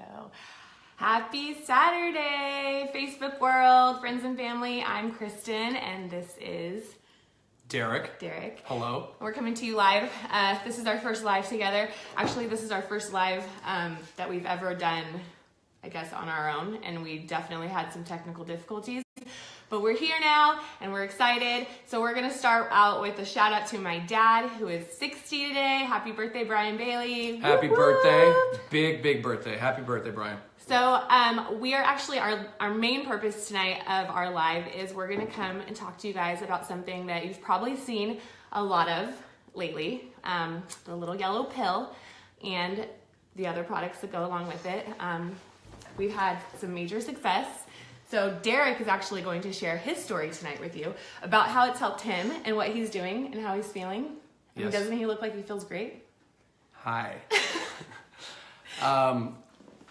go. Happy Saturday, Facebook world, friends and family. I'm Kristen, and this is Derek. Hello. We're coming to you live. This is our first live together. Actually, this is our first live that we've ever done, I guess, on our own, and we definitely had some technical difficulties. But we're here now, and we're excited. So we're going to start out with a shout out to my dad, who is 60 today. Happy birthday, Brian Bailey. Happy birthday. Big birthday. Happy birthday, Brian. So we are actually, our main purpose tonight of our live is we're going to come and talk to you guys about something that you've probably seen a lot of lately, the little yellow pill and the other products that go along with it. We've had some major success. So Derek is actually going to share his story tonight with you about how it's helped him and what he's doing and how he's feeling. Yes. And doesn't he look like he feels great? Hi. All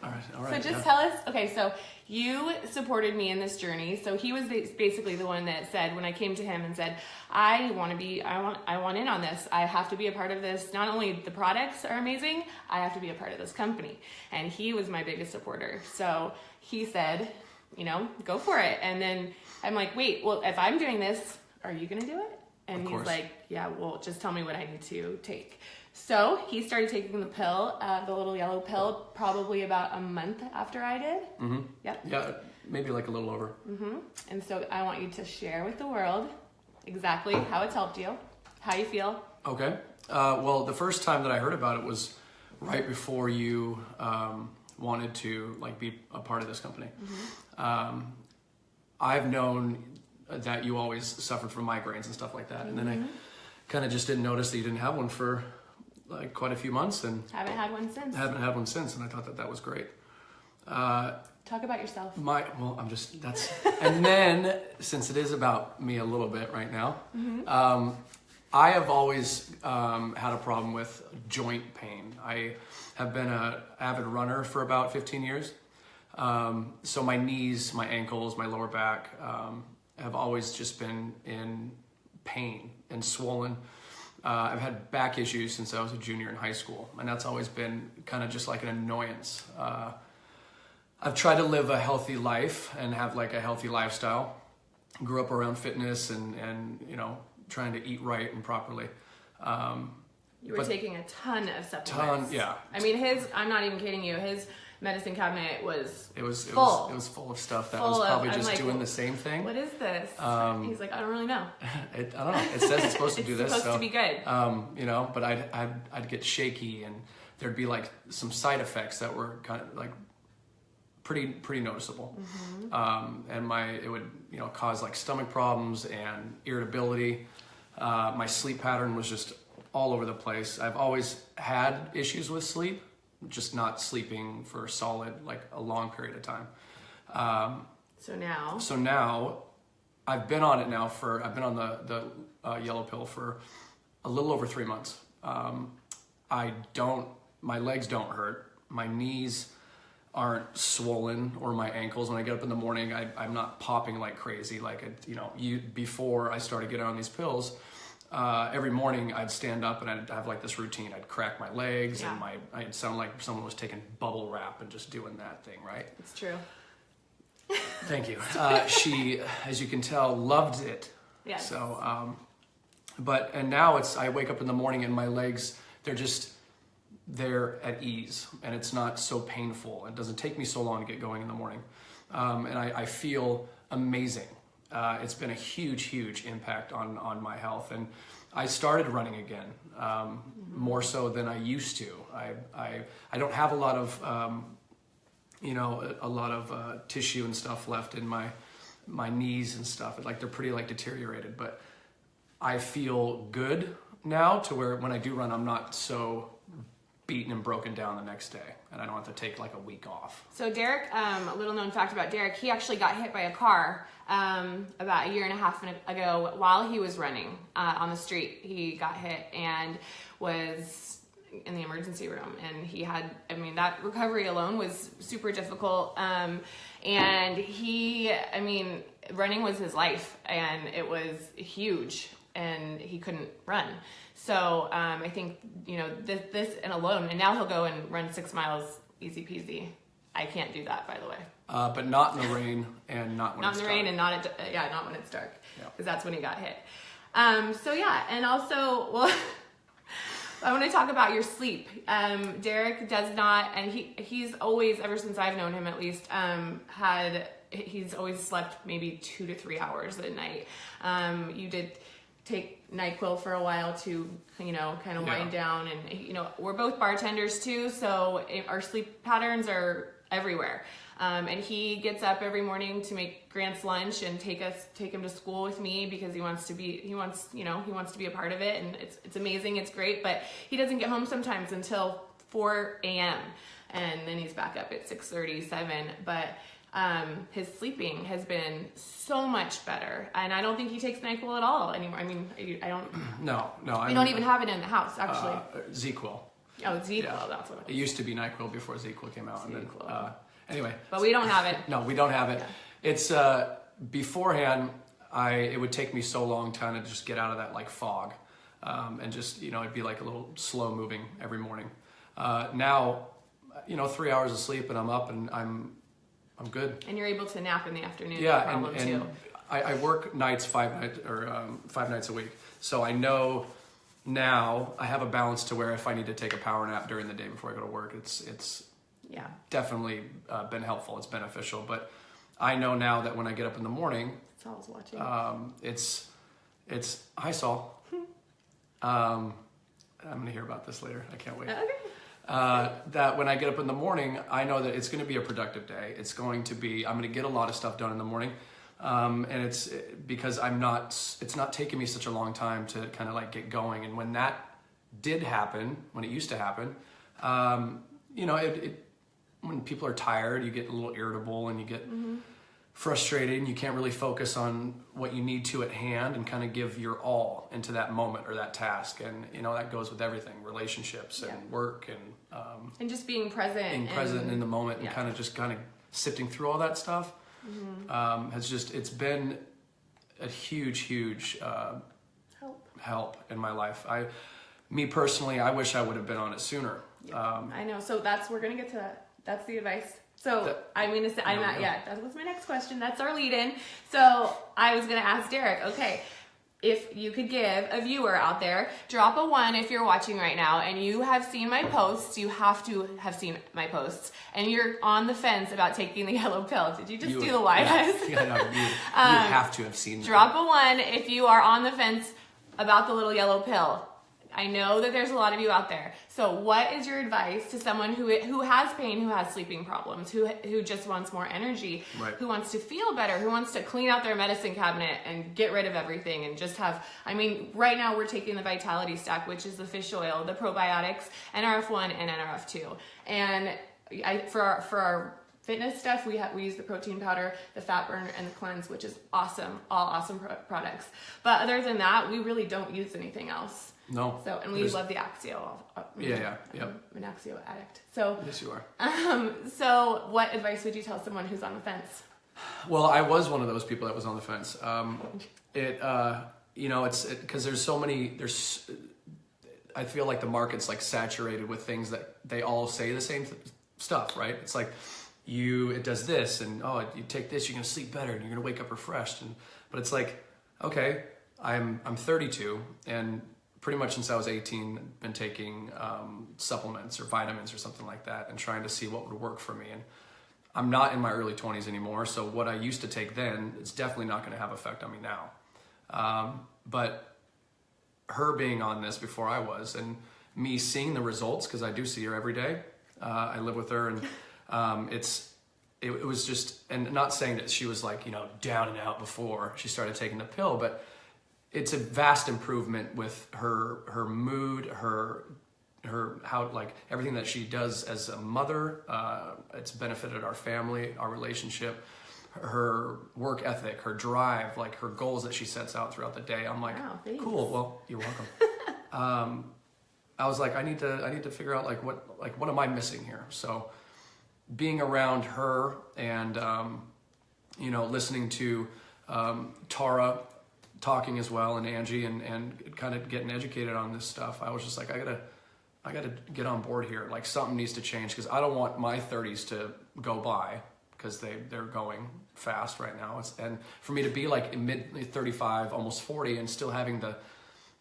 right. So just tell us, okay, so you supported me in this journey. So he was basically the one that said, when I came to him and said, I want in on this. I have to be a part of this. Not only the products are amazing, I have to be a part of this company. And he was my biggest supporter. So he said, go for it. And then I'm like, wait, well, if I'm doing this, are you going to do it? And he's like, yeah, well, just tell me what I need to take. So he started taking the pill, the little yellow pill, probably about a month after I did. Mm-hmm. Yep. Yeah, maybe like a little over. Mm-hmm. And so I want you to share with the world exactly how it's helped you, how you feel. Okay. Well, the first time that I heard about it was right before you wanted to be a part of this company. Mm-hmm. I've known that you always suffered from migraines and stuff like that. And then I kind of just didn't notice that you didn't have one for quite a few months, and haven't had one since, and I thought that was great. Talk about yourself. And then, since it is about me a little bit right now, I have always had a problem with joint pain. I have been an avid runner for about 15 years. So my knees, my ankles, my lower back have always just been in pain and swollen. I've had back issues since I was a junior in high school, and that's always been kind of just like an annoyance. I've tried to live a healthy life and have a healthy lifestyle. Grew up around fitness and trying to eat right and properly. You were taking a ton of supplements. Yeah. I mean, I'm not even kidding you, his medicine cabinet was full. It was full of stuff that was probably just doing the same thing. What is this? He's like, I don't really know. I don't know. It says it's supposed to do this. It's supposed to be good. But I'd get shaky, and there'd be some side effects that were kind of pretty noticeable. Mm-hmm. And it would cause stomach problems and irritability. My sleep pattern was just all over the place. I've always had issues with sleep, just not sleeping for solid a long period of time. So now I've been on it now I've been on the yellow pill for a little over 3 months. My legs don't hurt. My knees aren't swollen, or my ankles. When I get up in the morning, I'm not popping like crazy. Before I started getting on these pills, every morning I'd stand up and I'd have this routine. I'd crack my legs and I'd sound like someone was taking bubble wrap and just doing that thing, right? It's true. Thank you. She, as you can tell, loved it. Yes. So, and now I wake up in the morning and my legs, they're at ease, and it's not so painful. It doesn't take me so long to get going in the morning. And I feel amazing. It's been a huge impact on my health. And I started running again, more so than I used to. I don't have a lot of, tissue and stuff left in my knees and stuff. They're pretty deteriorated, but I feel good now to where when I do run, I'm not so beaten and broken down the next day, and I don't have to take a week off. So Derek, a little known fact about Derek, he actually got hit by a car about a year and a half ago while he was running on the street. He got hit and was in the emergency room, and he had, that recovery alone was super difficult. And running was his life, and it was huge, and he couldn't run. So I think, this and alone, and now he'll go and run 6 miles easy peasy. I can't do that, by the way. But not in the rain and not when Not it's in the dark. rain and not when it's dark, because Yeah. that's when he got hit. So yeah, and also, well, I want to talk about your sleep. Derek does not, and he's always, ever since I've known him at least, he's always slept maybe 2 to 3 hours a night. You did take NyQuil for a while to, kind of wind down, and, we're both bartenders too, so our sleep patterns are everywhere. And he gets up every morning to make Grant's lunch and take him to school with me, because he wants to be a part of it, and it's amazing, it's great, but he doesn't get home sometimes until 4 a.m. and then he's back up at 6:30, 7. But his sleeping has been so much better, and I don't think he takes NyQuil at all anymore. I mean, I don't. No. We don't even have it in the house, actually. ZzzQuil. Oh, ZzzQuil, that's what It used to be NyQuil before ZzzQuil came out. And then, anyway. But we don't have it. No, we don't have it. Yeah. It's beforehand. It would take me so long to kind of just get out of that like fog, and just it'd be like a little slow moving every morning. Now, 3 hours of sleep and I'm up and I'm good. And you're able to nap in the afternoon. Yeah, no problem and too. I work nights 5 nights a week, so I know now I have a balance to where if I need to take a power nap during the day before I go to work, it's definitely been helpful. It's beneficial, but I know now that when I get up in the morning, Saul's watching. it's hi Saul. I'm gonna hear about this later. I can't wait. Okay. That when I get up in the morning, I know that it's going to be a productive day. I'm going to get a lot of stuff done in the morning. And it's because it's not taking me such a long time to kind of like get going. And when that did happen, when it used to happen, when people are tired, you get a little irritable and you get frustrated and you can't really focus on what you need to at hand and kind of give your all into that moment or that task. And, that goes with everything, relationships and work and just being present. In the moment and kind of sifting through all that stuff. It's been a huge help in my life. Me personally, I wish I would have been on it sooner. I know. So we're going to get to that. That's the advice. So I'm going to say, I'm not yet. That was my next question. That's our lead in. So I was going to ask Derek, okay, if you could give a viewer out there, drop a 1 if you're watching right now and you have seen my posts. You have to have seen my posts and you're on the fence about taking the yellow pill. Did you just do the wide eyes? You have to have seen. Drop a 1 if you are on the fence about the little yellow pill. I know that there's a lot of you out there. So what is your advice to someone who has pain, who has sleeping problems, who just wants more energy, who wants to feel better, who wants to clean out their medicine cabinet and get rid of everything and just have, right now we're taking the Vitality Stack, which is the fish oil, the probiotics, NRF1 and NRF2. And for our fitness stuff, we use the protein powder, the fat burn, and the cleanse, which is awesome, all awesome products. But other than that, we really don't use anything else. No. So, and we love the Axio. Yeah. I'm an Axio addict. So. Yes, you are. So what advice would you tell someone who's on the fence? Well, I was one of those people that was on the fence. It's because there's so many. I feel like the market's like saturated with things that they all say the same stuff, right? It's like it does this, and you take this, you're gonna sleep better, and you're gonna wake up refreshed. But it's like, okay, I'm 32, and pretty much since I was 18, been taking supplements or vitamins or something like that and trying to see what would work for me. And I'm not in my early 20s anymore, so what I used to take then, it's definitely not going to have effect on me now. But her being on this before I was, and me seeing the results, because I do see her every day. I live with her, and it was just, and not saying that she was like, down and out before she started taking the pill, but it's a vast improvement with her mood, her how, like, everything that she does as a mother. It's benefited our family, our relationship, her work ethic, her drive, like her goals that she sets out throughout the day. I'm like, wow, cool. Well, you're welcome. I was like, I need to figure out what am I missing here? So being around her and listening to Tara talking as well, and Angie, and kind of getting educated on this stuff, I was just like, I I got to get on board here. Like something needs to change because I don't want my 30s to go by because they're going fast right now. And for me to be like in mid 35, almost 40, and still having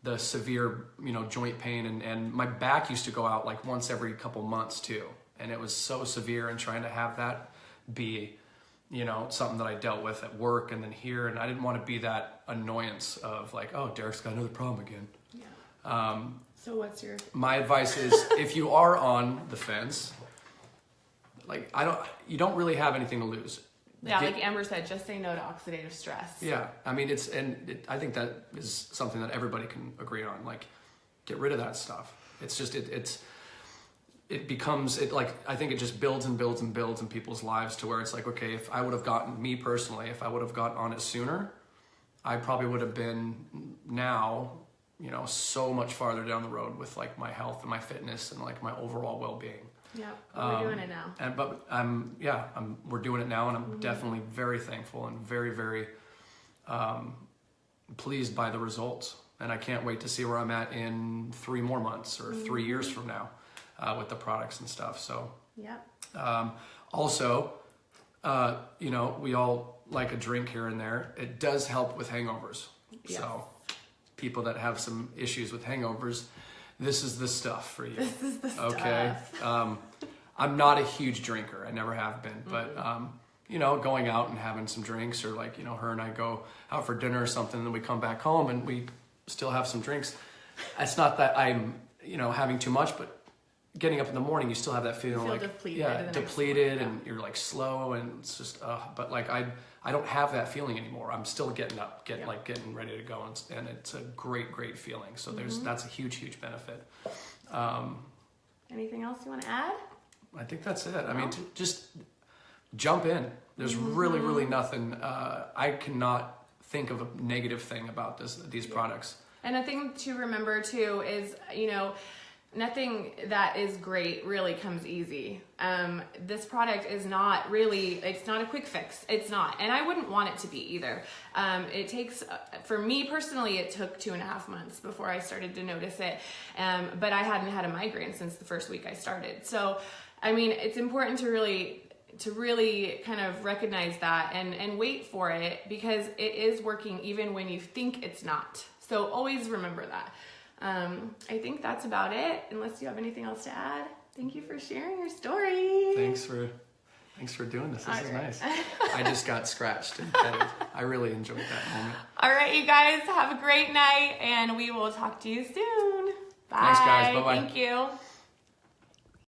the severe, joint pain, and my back used to go out like once every couple months too. And it was so severe, and trying to have that be, something that I dealt with at work and then here. And I didn't want to be that annoyance of like, oh, Derek's got another problem again. Yeah. So what's your... My advice is if you are on the fence, like you don't really have anything to lose. Yeah, like Amber said, just say no to oxidative stress. Yeah, I mean, I think that is something that everybody can agree on. Like, get rid of that stuff. It's just, it becomes, I think it just builds and builds and builds in people's lives to where it's like, okay, if I would have gotten on it sooner, I probably would have been now, so much farther down the road with like my health and my fitness and like my overall well-being. Yeah, we're doing it now. But we're doing it now, and I'm definitely very thankful and very, very pleased by the results. And I can't wait to see where I'm at in 3 more months or 3 years from now with the products and stuff. So yeah. Also, we all like a drink here and there. It does help with hangovers. Yes. So people that have some issues with hangovers, this is the stuff for you. This is the stuff. Okay. I'm not a huge drinker. I never have been. But, going out and having some drinks, or like, her and I go out for dinner or something, and then we come back home and we still have some drinks. It's not that I'm, having too much, but getting up in the morning, you still have that feeling like depleted and you're like slow, and it's just, but like I don't have that feeling anymore. I'm still getting up, getting ready to go, and it's a great, great feeling. So that's a huge, huge benefit. Anything else you want to add? I think that's it. I mean, just jump in. There's really, really nothing. I cannot think of a negative thing about these products. And a thing to remember too is, nothing that is great really comes easy. This product is not really, it's not a quick fix. It's not. And I wouldn't want it to be either. It takes, for me personally, it took 2.5 months before I started to notice it. But I hadn't had a migraine since the first week I started. So, I mean, it's important to really kind of recognize that and wait for it, because it is working even when you think it's not. So always remember that. I think that's about it, unless you have anything else to add. Thank you for sharing your story. Thanks for doing this. This is nice. I just got scratched and petted. I really enjoyed that moment. All right, you guys, have a great night, and we will talk to you soon. Bye. Thanks, guys. Bye-bye. Thank you.